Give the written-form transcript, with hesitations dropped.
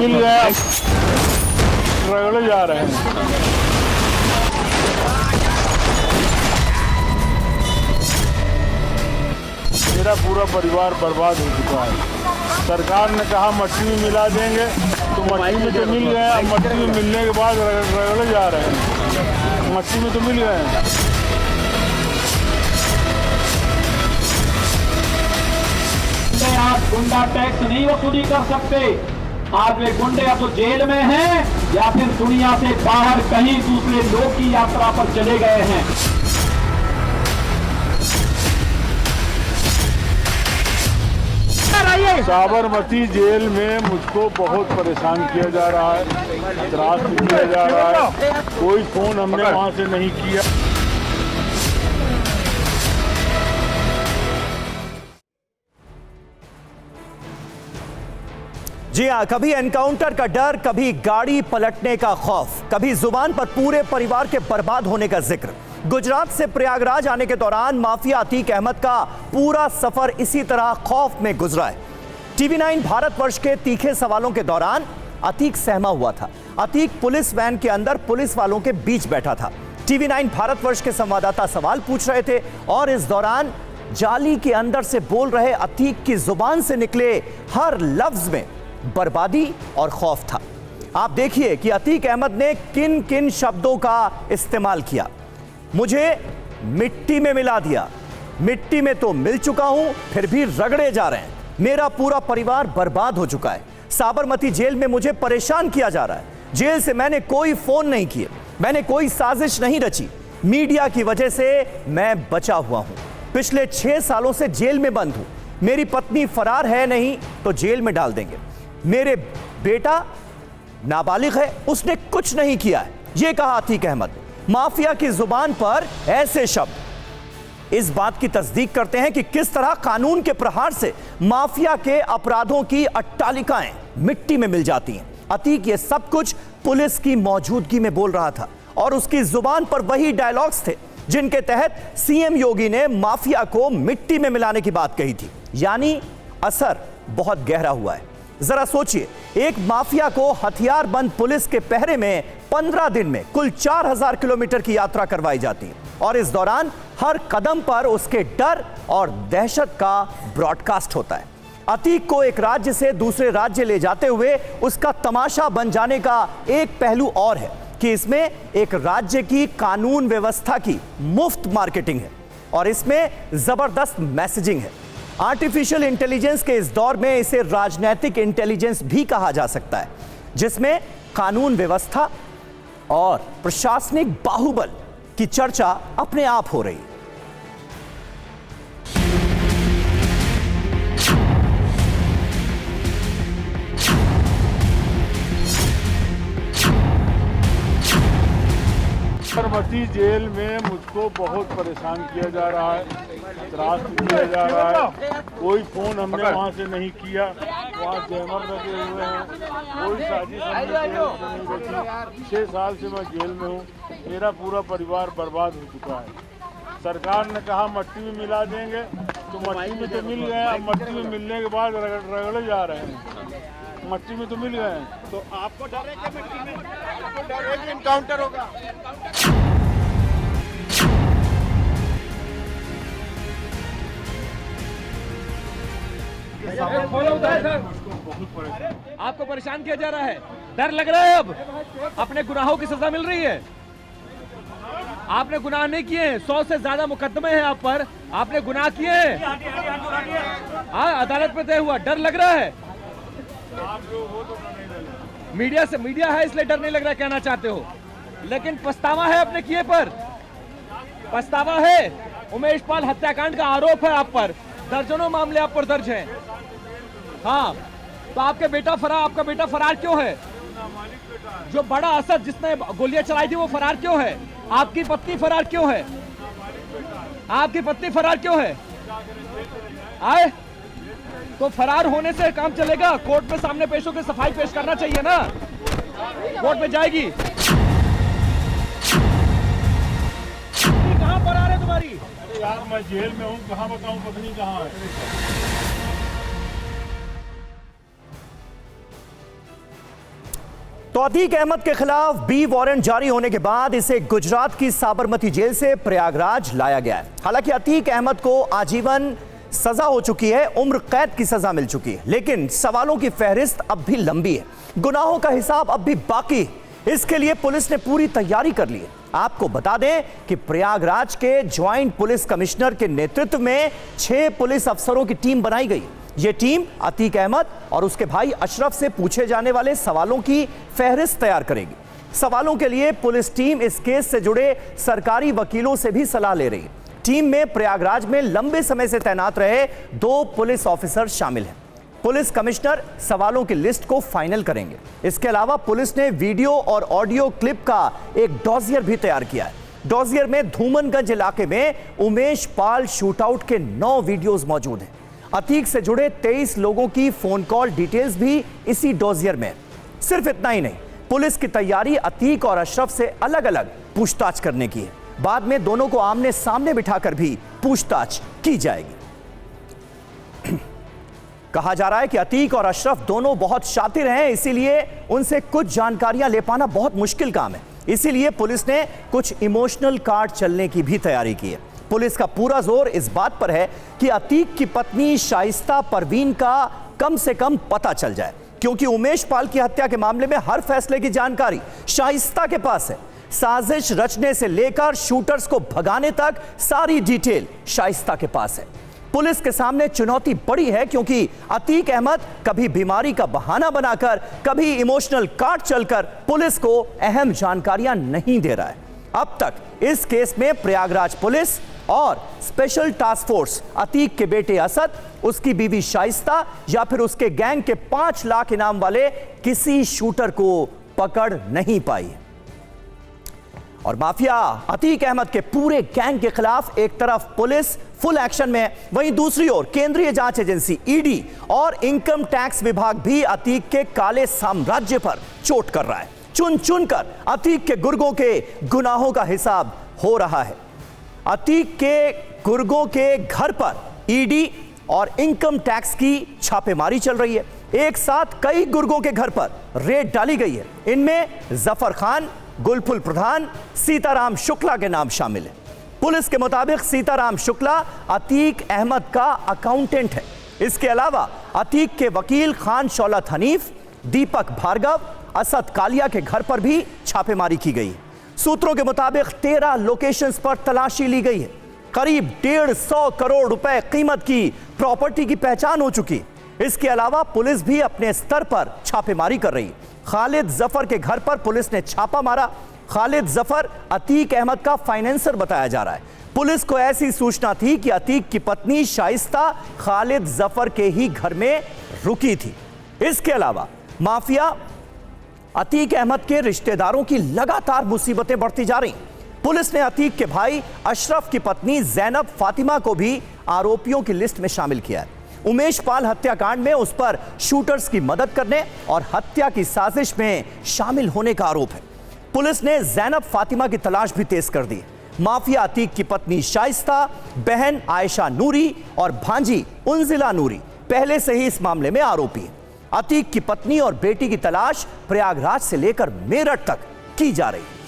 मिल गया, रगड़े जा रहे हैं। मेरा पूरा परिवार बर्बाद हो चुका है। सरकार ने कहा मट्टी में मिला देंगे, तो मट्टी में तो मिल गए, अब मट्टी में मिलने के बाद रगड़े जा रहे हैं। मट्टी में तो मिल गए हैं। आप गुंडा टैक्स नहीं वसूली कर सकते। आप वे गुंडे या तो जेल में हैं या फिर दुनिया से बाहर कहीं दूसरे लोक की यात्रा पर चले गए हैं। साबरमती जेल में मुझको बहुत परेशान किया जा रहा है, त्रास दिया जा रहा है। कोई फोन हमने वहां से नहीं किया। जी हाँ, कभी एनकाउंटर का डर, कभी गाड़ी पलटने का खौफ, कभी जुबान पर पूरे परिवार के बर्बाद होने का जिक्र। गुजरात से प्रयागराज आने के दौरान माफिया अतीक अहमद का पूरा सफर इसी तरह खौफ में गुजरा है। टीवी 9 भारतवर्ष के तीखे सवालों के दौरान अतीक सहमा हुआ था। अतीक पुलिस वैन के अंदर पुलिस वालों के बीच बैठा था। टीवी 9 भारतवर्ष के संवाददाता सवाल पूछ रहे थे और इस दौरान जाली के अंदर से बोल रहे अतीक की जुबान से निकले हर लफ्ज में बर्बादी और खौफ था। आप देखिए कि अतीक अहमद ने किन किन शब्दों का इस्तेमाल किया। मुझे मिट्टी में मिला दिया, मिट्टी में तो मिल चुका हूं, फिर भी रगड़े जा रहे हैं। मेरा पूरा परिवार बर्बाद हो चुका है। साबरमती जेल में मुझे परेशान किया जा रहा है। जेल से मैंने कोई फोन नहीं किए, मैंने कोई साजिश नहीं रची। मीडिया की वजह से मैं बचा हुआ हूं। पिछले 6 सालों से जेल में बंद हूं। मेरी पत्नी फरार है, नहीं तो जेल में डाल देंगे। मेरे बेटा नाबालिग है, उसने कुछ नहीं किया है, यह कहा अतीक अहमद। माफिया की जुबान पर ऐसे शब्द इस बात की तस्दीक करते हैं कि किस तरह कानून के प्रहार से माफिया के अपराधों की अट्टालिकाएं मिट्टी में मिल जाती हैं। अतीक ये सब कुछ पुलिस की मौजूदगी में बोल रहा था और उसकी जुबान पर वही डायलॉग्स थे जिनके तहत सीएम योगी ने माफिया को मिट्टी में मिलाने की बात कही थी। यानी असर बहुत गहरा हुआ है। जरा सोचिए, एक माफिया को हथियारबंद पुलिस के पहरे में 15 दिन में कुल 4000 किलोमीटर की यात्रा करवाई जाती है और इस दौरान हर कदम पर उसके डर और दहशत का ब्रॉडकास्ट होता है। अतीक को एक राज्य से दूसरे राज्य ले जाते हुए उसका तमाशा बन जाने का एक पहलू और है कि इसमें एक राज्य की कानून व्यवस्था की मुफ्त मार्केटिंग है और इसमें जबरदस्त मैसेजिंग है। आर्टिफिशियल इंटेलिजेंस के इस दौर में इसे राजनीतिक इंटेलिजेंस भी कहा जा सकता है, जिसमें कानून व्यवस्था और प्रशासनिक बाहुबल की चर्चा अपने आप हो रही है। साबरमती जेल में मुझको बहुत परेशान किया जा रहा है, त्रास दिया जा रहा है। कोई फोन हमने वहाँ से नहीं किया, वहाँ जैमर लगे हुए हैं, कोई साजिश हमने नहीं रची। 6 साल से मैं जेल में हूँ। मेरा पूरा परिवार बर्बाद हो चुका है। सरकार ने कहा मट्टी में मिला देंगे, तो मट्टी में तो मिल गए, अब मट्टी में मिलने के बाद रगड़े जा रहे हैं। मट्टी में तो मिल गए हैं। तो आपको डर है कि मट्टी में, आपको डर है कि एनकाउंटर होगा? आपको परेशान किया जा रहा है, डर लग रहा है। अब अपने गुनाहों की सजा मिल रही है। आपने गुनाह नहीं किए हैं, 100 से ज्यादा मुकदमे हैं आप पर, आपने गुनाह किए हैं। हाँ, अदालत में तय हुआ, डर लग रहा है। मीडिया है इसलिए डर नहीं लग रहा, कहना चाहते हो, लेकिन पछतावा है अपने किए पर, पछतावा है। उमेश पाल हत्याकांड का आरोप है आप पर, दर्जनों मामले आप पर दर्ज हैं। हाँ, तो आपका बेटा फरार क्यों है? जो बड़ा असद जिसने गोलियां चलाई थी वो फरार क्यों है? आपकी पत्नी फरार क्यों है? आपकी पत्नी फरार क्यों है? आए तो फरार होने से काम चलेगा? कोर्ट में सामने पेश होकर सफाई पेश करना चाहिए ना, कोर्ट में जाएगी। कहाँ फरार है तुम्हारी? अरे यार, मैं जेल में हूँ, कहाँ बताऊँ पत्नी कहाँ है? तो अतीक अहमद के खिलाफ बी वारंट जारी होने के बाद इसे गुजरात की साबरमती जेल से प्रयागराज लाया गया है। हालांकि अतीक अहमद को आजीवन सजा हो चुकी है, उम्र कैद की सजा मिल चुकी है, लेकिन सवालों की फहरिस्त अब भी लंबी है, गुनाहों का हिसाब अब भी बाकी है। इसके लिए पुलिस ने पूरी तैयारी कर ली है। आपको बता दें कि प्रयागराज के ज्वाइंट पुलिस कमिश्नर के नेतृत्व में 6 पुलिस अफसरों की टीम बनाई गई। यह टीम अतीक अहमद और उसके भाई अशरफ से पूछे जाने वाले सवालों की फहरिस्त तैयार करेगी। सवालों के लिए पुलिस टीम इस केस से जुड़े सरकारी वकीलों से भी सलाह ले रही है। टीम में प्रयागराज में लंबे समय से तैनात रहे 2 पुलिस ऑफिसर शामिल हैं। पुलिस कमिश्नर सवालों की लिस्ट को फाइनल करेंगे। इसके अलावा पुलिस ने वीडियो और ऑडियो क्लिप का एक डॉजियर भी तैयार किया है। डॉजियर में धूमनगंज इलाके में उमेश पाल शूटआउट के 9 वीडियोस मौजूद हैं। अतीक से जुड़े 23 लोगों की फोन कॉल डिटेल्स भी इसी डॉजियर में। सिर्फ इतना ही नहीं, पुलिस की तैयारी अतीक और अशरफ से अलग अलग पूछताछ करने की है। बाद में दोनों को आमने सामने बिठाकर भी पूछताछ की जाएगी। कहा जा रहा है कि अतीक और अशरफ दोनों बहुत शातिर हैं, इसीलिए उनसे कुछ जानकारियां ले पाना बहुत मुश्किल काम है। इसीलिए पुलिस ने कुछ इमोशनल कार्ड चलने की भी तैयारी की है। पुलिस का पूरा जोर इस बात पर है कि अतीक की पत्नी शाइस्ता परवीन का कम से कम पता चल जाए, क्योंकि उमेश पाल की हत्या के मामले में हर फैसले की जानकारी शाइस्ता के पास है। साजिश रचने से लेकर शूटर्स को भगाने तक सारी डिटेल शाइस्ता के पास है। पुलिस के सामने चुनौती बड़ी है, क्योंकि अतीक अहमद कभी बीमारी का बहाना बनाकर, कभी इमोशनल कार्ड चलकर पुलिस को अहम जानकारियां नहीं दे रहा है। अब तक इस केस में प्रयागराज पुलिस और स्पेशल टास्क फोर्स अतीक के बेटे असद, उसकी बीवी शाइस्ता या फिर उसके गैंग के 5 लाख इनाम वाले किसी शूटर को पकड़ नहीं पाई। और माफिया अतीक अहमद के पूरे गैंग के खिलाफ एक तरफ पुलिस फुल एक्शन में है, वहीं दूसरी ओर केंद्रीय जांच एजेंसी ईडी और इनकम टैक्स विभाग भी अतीक के काले साम्राज्य पर चोट कर रहा है। चुन चुनकर अतीक के गुर्गों के गुनाहों का हिसाब हो रहा है। अतीक के गुर्गों के घर पर ईडी और इनकम टैक्स की छापेमारी चल रही है। एक साथ कई गुर्गों के घर पर रेड डाली गई है। इनमें जफर खान, गुलफुल प्रधान, सीताराम शुक्ला के नाम शामिल है। पुलिस के मुताबिक सीताराम शुक्ला अतीक अहमद का अकाउंटेंट है। इसके अलावा अतीक के वकील खान शौलत हनीफ, दीपक भार्गव, असद कालिया के घर पर भी छापेमारी की गई। सूत्रों के मुताबिक 13 लोकेशंस पर तलाशी ली गई है। करीब 150 करोड़ रुपए कीमत की प्रॉपर्टी की पहचान हो चुकी। इसके अलावा पुलिस भी अपने स्तर पर छापेमारी कर रही है। खालिद जफर के घर पर पुलिस ने छापा मारा। खालिद जफर अतीक अहमद का फाइनेंसर बताया जा रहा है। पुलिस को ऐसी सूचना थी कि अतीक की पत्नी शाइस्ता खालिद जफर के ही घर में रुकी थी। इसके अलावा माफिया अतीक अहमद के रिश्तेदारों की लगातार मुसीबतें बढ़ती जा रही। पुलिस ने अतीक के भाई अशरफ की पत्नी जैनब फातिमा को भी आरोपियों की लिस्ट में शामिल किया है। उमेश पाल हत्याकांड में उस पर शूटर्स की मदद करने और हत्या की साजिश में शामिल होने का आरोप है। पुलिस ने जैनब फातिमा की तलाश भी तेज कर दी। माफिया अतीक की पत्नी शाइस्ता, बहन आयशा नूरी और भांजी उंजिला नूरी पहले से ही इस मामले में आरोपी है। अतीक की पत्नी और बेटी की तलाश प्रयागराज से लेकर मेरठ तक की जा रही है।